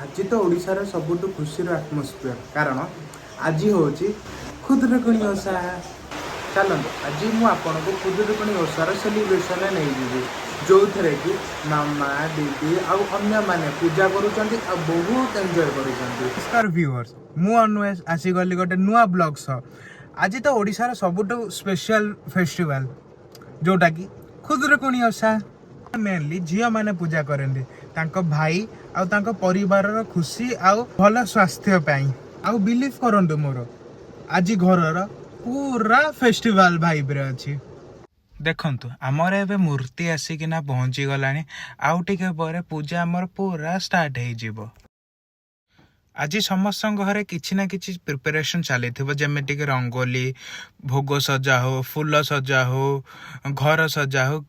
आज तो ओडिशार सबुठु खुशी आटमोस्फियर कारण आज हूँ खुदुरुकुणी ओषा। चलते आज मुझे खुदुरुकुणी ओषार सेलिब्रेशन नहीं जी जो थे कि मामा दीदी आने मैंने पूजा करुँच बहुत एंजॉय कर व्यूअर्स मुझे आसीगली गोटे नुआ ब्लॉग सह आज तो ओडिशार सबुठु स्पेशल फेस्टिवल जोटा कि खुदुरुकुणी ओषा मेनली झील मैंने पूजा करते तांको भाई आउ तांको परिवार खुशी आउ भल स्वास्थ्य पाई आउ बिलीव करंतु मोर आज घर पूरा फेस्टिवल भाइब रे अछि। देखंतु आमर एबे मूर्ति आसिकिना पहुंची गलानी आउ टिके परे पूजा आमर पूरा स्टार्ट हो जिवो। आज समस्त घरे किछि ना किछि प्रिपरेशन चली जमीटी कि रंगोली भोग सजा हो फूल सजा हो घर सजा हो।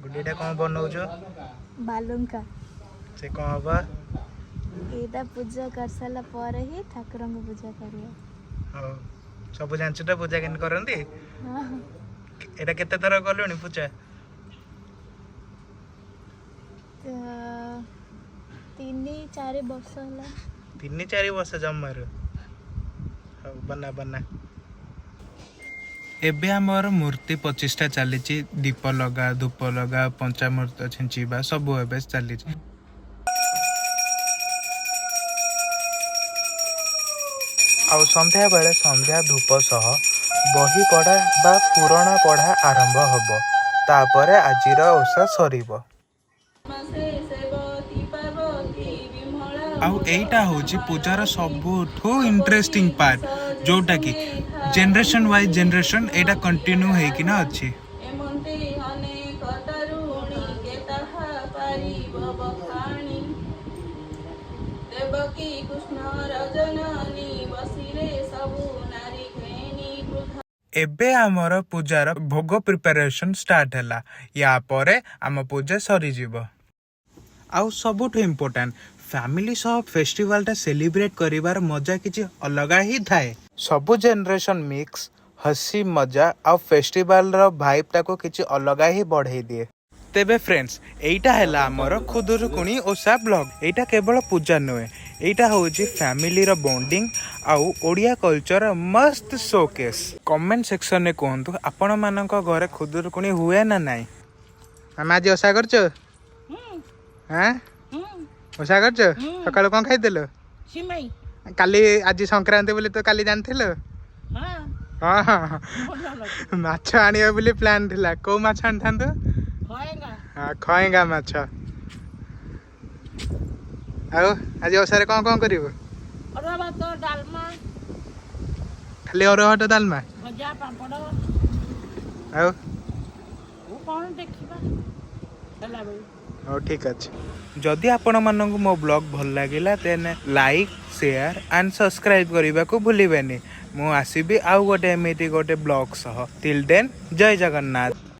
गुडीटा कौन बनाऊ बालुंका से कौन हबा एटा पूजा कर साला पर ही ठाकुर को पूजा करियो। हो सब जानछटा पूजा केन करंती। हां एटा केते तरह करलोनी पूजा तीन चार वर्ष होला 3-4 वर्ष जम्मार। हो बना बना एबे आमर मूर्ति 25टा चली दीप लगा धूप लगा पंचामृत छिंचिबा सब एबे चली। आउ संध्या बेले संध्या धूप सह बही पढ़ा बा पुराणा पढ़ा आरंभ हब तापरे आजिर ओषा सरीब। आउ एटा होची पूजार सबुठु इंटरेस्टिंग पार्ट जोटा कि जनरेशन वाइज जनरेशन एटा कंटिन्यू हेकिना अछि। एबे आमर पूजार भोग प्रिपरेशन स्टार्ट हैला या परे आम पूजा सरी जीवो। आउ सबुठु इम्पोर्टेंट फैमिली सह फेस्टिवल टा सेलिब्रेट करिवार मजा किछि अलगा ही थाए। सबु जनरेशन मिक्स हसी मजा आ फेस्टिवल रो वाइब टाको किछि अलगा ही बढ़ाई दिए। तेबे फ्रेंड्स एइटा हैला हमर खुदुरुकुणी ओषा ब्लॉग। एइटा केवल पूजा नुहे एइटा होची फैमिली रो बॉन्डिंग आउ ओडिया कल्चर मस्त शोकेस। कमेंट सेक्शन में कहंतु आपण मानक घरे खुदुरुकुणी हुए ना नाही। हम आज ओषा करछो हैं ओषा करछो सकाळ कोन खाइदेलो सिमई काली आज संक्रांति बोली तो काली जानथिलो। हां हां माछ आनियो बोली प्लान थिला को माछ आनथांतो हां खएगा माछ। आउ आज ओषारे कोन कोन करिवो अरवा भात डालमा खाली अरवा भात डालमा भजा पापड़ आउ ओ कोन देखिबा चला बे। हो ठीक अच्छे जदि आपण मानक मो ब्लॉग भल लागिला then like share and subscribe करबा को भूलिबेनी। मु आसीबी आउ गोटे एमिति गोटे ब्लॉग सह टिल देन जय जगन्नाथ।